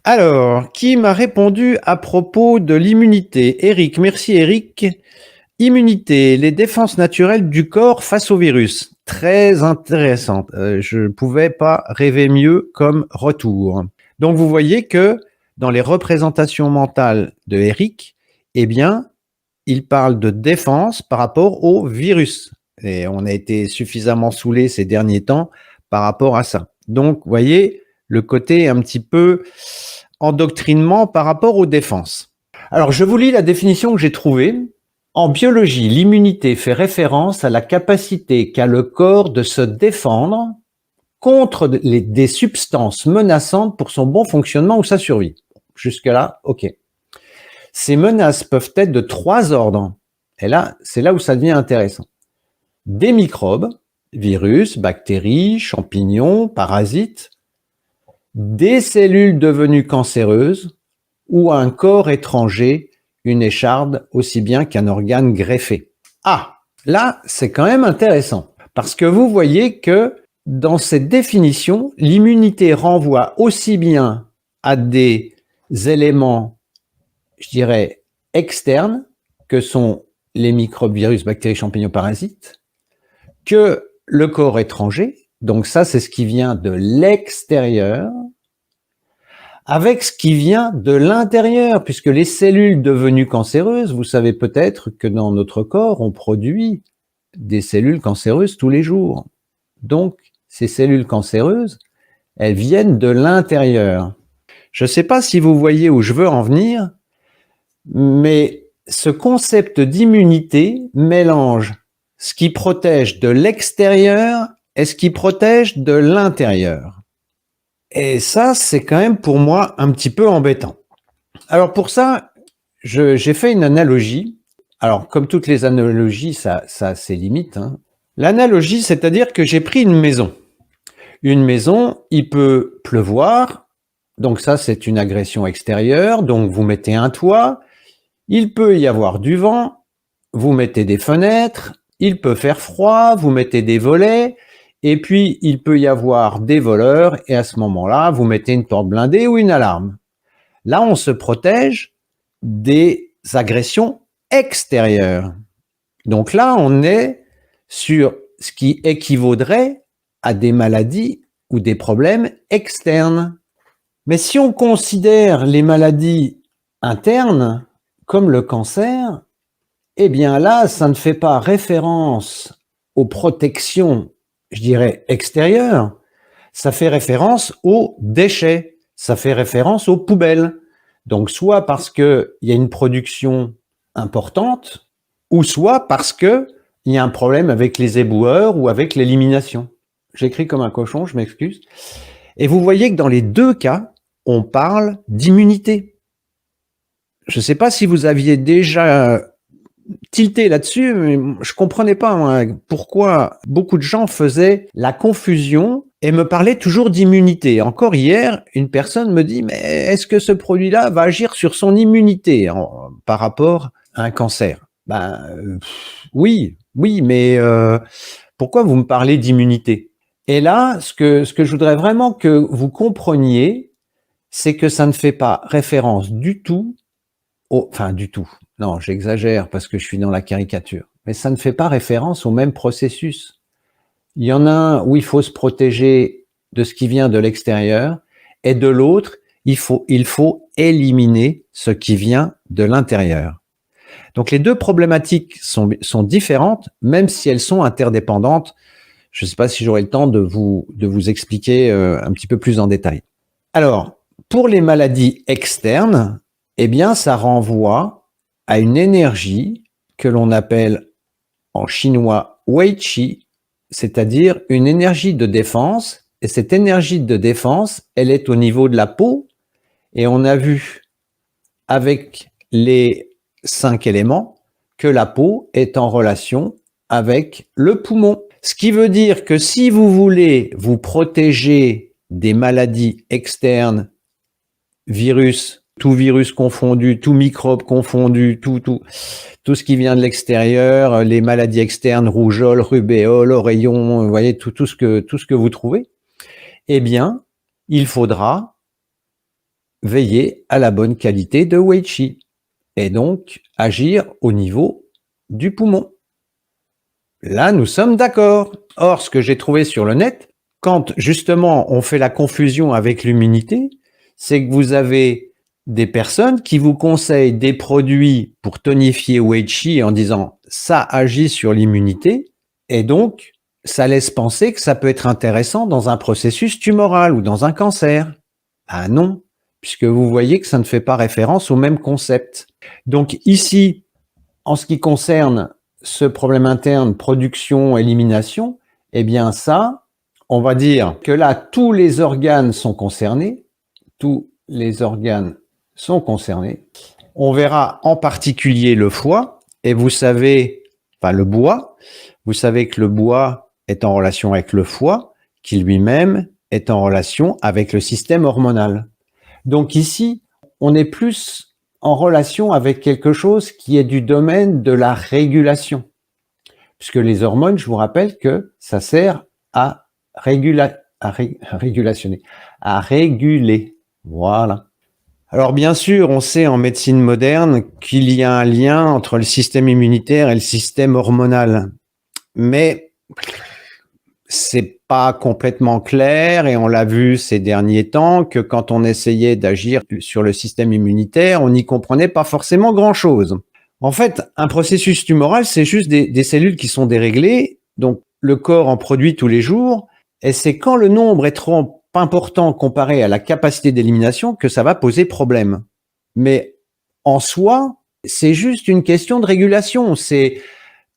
Alors, qui m'a répondu à propos de l'immunité? Eric, merci Eric. Immunité, les défenses naturelles du corps face au virus. Très intéressante. Je ne pouvais pas rêver mieux comme retour. Donc, vous voyez que dans les représentations mentales de Eric, eh bien, il parle de défense par rapport au virus. Et on a été suffisamment saoulés ces derniers temps par rapport à ça. Donc, vous voyez, le côté un petit peu endoctrinement par rapport aux défenses. Alors, je vous lis la définition que j'ai trouvée. En biologie, l'immunité fait référence à la capacité qu'a le corps de se défendre contre des substances menaçantes pour son bon fonctionnement ou sa survie. Jusque-là, ok. Ces menaces peuvent être de 3 ordres. Et là, c'est là où ça devient intéressant. Des microbes, virus, bactéries, champignons, parasites, des cellules devenues cancéreuses ou un corps étranger, une écharde aussi bien qu'un organe greffé. Ah, là, c'est quand même intéressant parce que vous voyez que dans cette définition, l'immunité renvoie aussi bien à des éléments, je dirais, externes, que sont les microbes, virus, bactéries, champignons, parasites, que le corps étranger, donc ça c'est ce qui vient de l'extérieur, avec ce qui vient de l'intérieur, puisque les cellules devenues cancéreuses, vous savez peut-être que dans notre corps, on produit des cellules cancéreuses tous les jours. Donc, ces cellules cancéreuses, elles viennent de l'intérieur. Je ne sais pas si vous voyez où je veux en venir, mais ce concept d'immunité mélange ce qui protège de l'extérieur et ce qui protège de l'intérieur. Et ça, c'est quand même pour moi un petit peu embêtant. Alors pour ça, j'ai fait une analogie. Alors comme toutes les analogies, ça a ses limites. Hein. L'analogie, c'est-à-dire que j'ai pris une maison. Une maison, il peut pleuvoir, donc ça c'est une agression extérieure, donc vous mettez un toit. Il peut y avoir du vent, vous mettez des fenêtres, il peut faire froid, vous mettez des volets, et puis il peut y avoir des voleurs, et à ce moment-là, vous mettez une porte blindée ou une alarme. Là, on se protège des agressions extérieures. Donc là, on est sur ce qui équivaudrait à des maladies ou des problèmes externes. Mais si on considère les maladies internes, comme le cancer, eh bien là, ça ne fait pas référence aux protections, je dirais, extérieures. Ça fait référence aux déchets, ça fait référence aux poubelles. Donc, soit parce qu'il y a une production importante, ou soit parce qu'il y a un problème avec les éboueurs ou avec l'élimination. J'écris comme un cochon, je m'excuse. Et vous voyez que dans les deux cas, on parle d'immunité. Je ne sais pas si vous aviez déjà tilté là-dessus, mais je comprenais pas moi, pourquoi beaucoup de gens faisaient la confusion et me parlaient toujours d'immunité. Encore hier, une personne me dit, mais est-ce que ce produit-là va agir sur son immunité par rapport à un cancer? Oui, mais pourquoi vous me parlez d'immunité? Et là, ce que je voudrais vraiment que vous compreniez, c'est que ça ne fait pas référence du tout enfin, du tout. Non, j'exagère parce que je suis dans la caricature. Mais ça ne fait pas référence au même processus. Il y en a un où il faut se protéger de ce qui vient de l'extérieur et de l'autre, il faut éliminer ce qui vient de l'intérieur. Donc les deux problématiques sont différentes, même si elles sont interdépendantes. Je ne sais pas si j'aurai le temps de vous expliquer un petit peu plus en détail. Alors, pour les maladies externes, eh bien, ça renvoie à une énergie que l'on appelle en chinois Wei Qi, c'est-à-dire une énergie de défense. Et cette énergie de défense, elle est au niveau de la peau. Et on a vu avec les 5 éléments que la peau est en relation avec le poumon. Ce qui veut dire que si vous voulez vous protéger des maladies externes, virus, tout virus confondu, tout microbe confondu, tout ce qui vient de l'extérieur, les maladies externes, rougeole, rubéole, oreillon, vous voyez, tout ce que vous trouvez, eh bien, il faudra veiller à la bonne qualité de Wei Qi et donc agir au niveau du poumon. Là, nous sommes d'accord. Or, ce que j'ai trouvé sur le net, quand justement on fait la confusion avec l'immunité, c'est que vous avez des personnes qui vous conseillent des produits pour tonifier Wei Qi en disant ça agit sur l'immunité et donc ça laisse penser que ça peut être intéressant dans un processus tumoral ou dans un cancer. Ah non, puisque vous voyez que ça ne fait pas référence au même concept. Donc ici, en ce qui concerne ce problème interne, production, élimination, eh bien ça, on va dire que là, tous les organes sont concernés. Tous les organes sont concernés. On verra en particulier le foie. Et vous savez, enfin le bois, vous savez que le bois est en relation avec le foie, qui lui-même est en relation avec le système hormonal. Donc ici, on est plus en relation avec quelque chose qui est du domaine de la régulation. Puisque les hormones, je vous rappelle que ça sert à régulationner, à réguler. Voilà. Alors bien sûr, on sait en médecine moderne qu'il y a un lien entre le système immunitaire et le système hormonal. Mais c'est pas complètement clair et on l'a vu ces derniers temps que quand on essayait d'agir sur le système immunitaire, on n'y comprenait pas forcément grand-chose. En fait, un processus tumoral, c'est juste des cellules qui sont déréglées, donc le corps en produit tous les jours, et c'est quand le nombre est trop important comparé à la capacité d'élimination que ça va poser problème. Mais en soi, c'est juste une question de régulation. C'est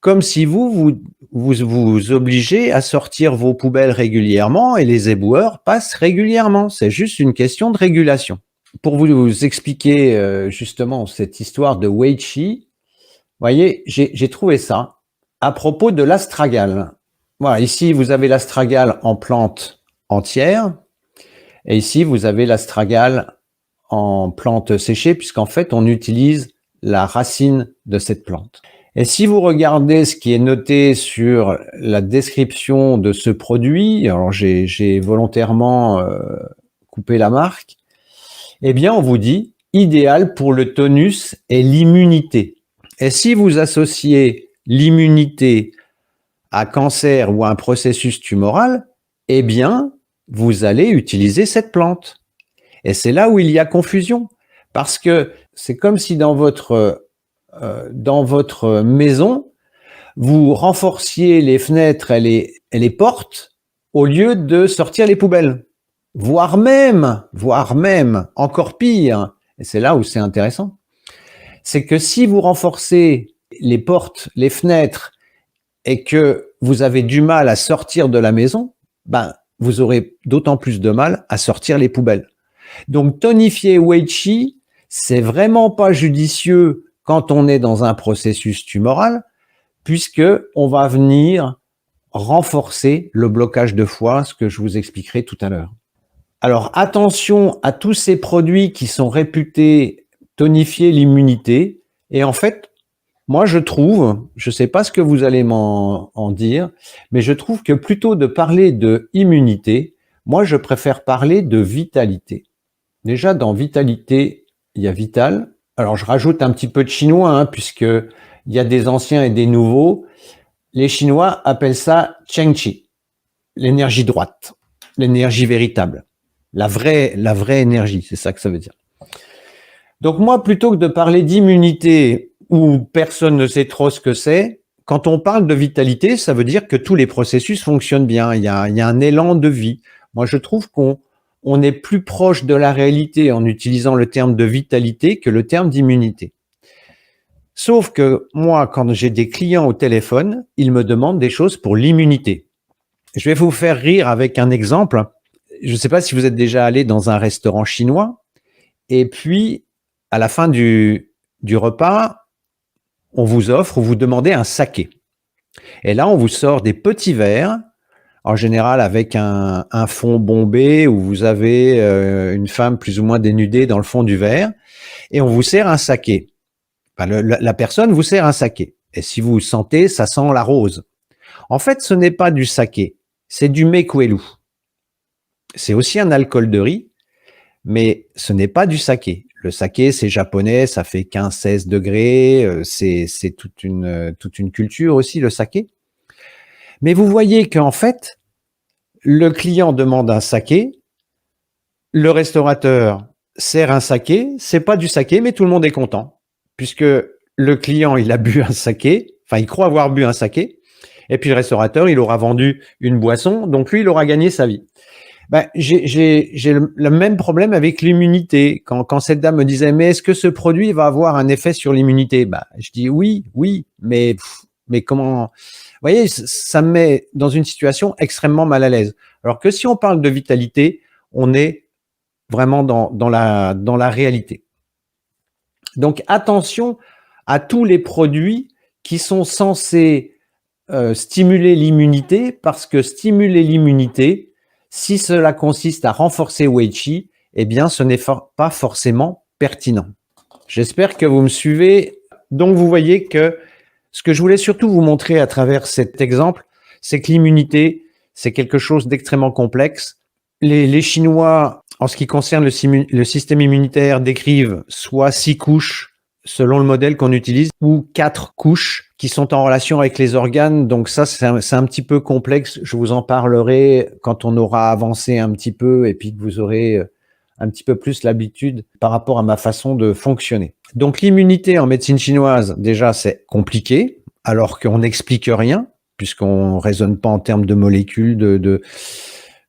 comme si vous obligez à sortir vos poubelles régulièrement et les éboueurs passent régulièrement. C'est juste une question de régulation. Pour vous expliquer justement cette histoire de Wei Qi, voyez, j'ai trouvé ça à propos de l'astragale. Voilà, ici vous avez l'astragale en plante entière et ici vous avez l'astragale en plante séchée puisqu'en fait on utilise la racine de cette plante. Et si vous regardez ce qui est noté sur la description de ce produit, alors j'ai volontairement coupé la marque, eh bien on vous dit idéal pour le tonus et l'immunité. Et si vous associez l'immunité à cancer ou à un processus tumoral, eh bien vous allez utiliser cette plante. Et c'est là où il y a confusion, parce que c'est comme si dans votre maison, vous renforciez les fenêtres et les portes au lieu de sortir les poubelles. Voire même, encore pire, et c'est là où c'est intéressant, c'est que si vous renforcez les portes, les fenêtres, et que vous avez du mal à sortir de la maison, ben, vous aurez d'autant plus de mal à sortir les poubelles. Donc, tonifier Wei Qi, c'est vraiment pas judicieux quand on est dans un processus tumoral, puisque on va venir renforcer le blocage de foie, ce que je vous expliquerai tout à l'heure. Alors, attention à tous ces produits qui sont réputés tonifier l'immunité. Et en fait, moi, je trouve, je ne sais pas ce que vous allez en dire, mais je trouve que plutôt de parler de immunité, moi, je préfère parler de vitalité. Déjà, dans vitalité, il y a vital. Alors, je rajoute un petit peu de chinois, puisque il y a des anciens et des nouveaux. Les Chinois appellent ça Chengqi, l'énergie droite, l'énergie véritable, la vraie énergie, c'est ça que ça veut dire. Donc moi, plutôt que de parler d'immunité où personne ne sait trop ce que c'est, quand on parle de vitalité, ça veut dire que tous les processus fonctionnent bien. Il y a un élan de vie. Moi, je trouve qu'on est plus proche de la réalité en utilisant le terme de vitalité que le terme d'immunité. Sauf que moi, quand j'ai des clients au téléphone, ils me demandent des choses pour l'immunité. Je vais vous faire rire avec un exemple. Je ne sais pas si vous êtes déjà allé dans un restaurant chinois et puis à la fin du repas, on vous demandez un saké. Et là, on vous sort des petits verres, en général avec un fond bombé où vous avez une femme plus ou moins dénudée dans le fond du verre, et on vous sert un saké. Enfin, la personne vous sert un saké. Et si vous sentez, ça sent la rose. En fait, ce n'est pas du saké, c'est du mekuelu. C'est aussi un alcool de riz, mais ce n'est pas du saké. Le saké, c'est japonais, ça fait 15-16 degrés, c'est toute une culture aussi, le saké. Mais vous voyez qu'en fait, le client demande un saké, le restaurateur sert un saké, c'est pas du saké, mais tout le monde est content, puisque le client, il a bu un saké, enfin, il croit avoir bu un saké, et puis le restaurateur, il aura vendu une boisson, donc lui, il aura gagné sa vie. Ben, j'ai le même problème avec l'immunité. Quand cette dame me disait, mais est-ce que ce produit va avoir un effet sur l'immunité? Ben, je dis oui, mais comment? Vous voyez, ça me met dans une situation extrêmement mal à l'aise. Alors que si on parle de vitalité, on est vraiment dans la réalité. Donc attention à tous les produits qui sont censés stimuler l'immunité, parce que stimuler l'immunité, si cela consiste à renforcer Wei Qi, eh bien, ce n'est pas forcément pertinent. J'espère que vous me suivez. Donc, vous voyez que ce que je voulais surtout vous montrer à travers cet exemple, c'est que l'immunité, c'est quelque chose d'extrêmement complexe. Les Chinois, en ce qui concerne le système immunitaire, décrivent soit 6 couches, selon le modèle qu'on utilise, ou 4 couches qui sont en relation avec les organes. Donc ça, c'est un petit peu complexe. Je vous en parlerai quand on aura avancé un petit peu et puis que vous aurez un petit peu plus l'habitude par rapport à ma façon de fonctionner. Donc l'immunité en médecine chinoise, déjà, c'est compliqué, alors qu'on n'explique rien, puisqu'on raisonne pas en termes de molécules,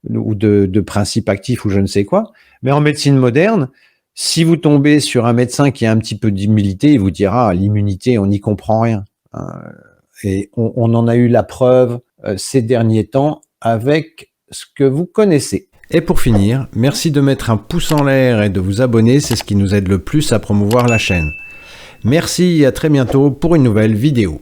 ou de principes actifs ou je ne sais quoi. Mais en médecine moderne, si vous tombez sur un médecin qui a un petit peu d'humilité, il vous dira l'immunité, on n'y comprend rien. Et on en a eu la preuve ces derniers temps avec ce que vous connaissez. Et pour finir, merci de mettre un pouce en l'air et de vous abonner, c'est ce qui nous aide le plus à promouvoir la chaîne. Merci et à très bientôt pour une nouvelle vidéo.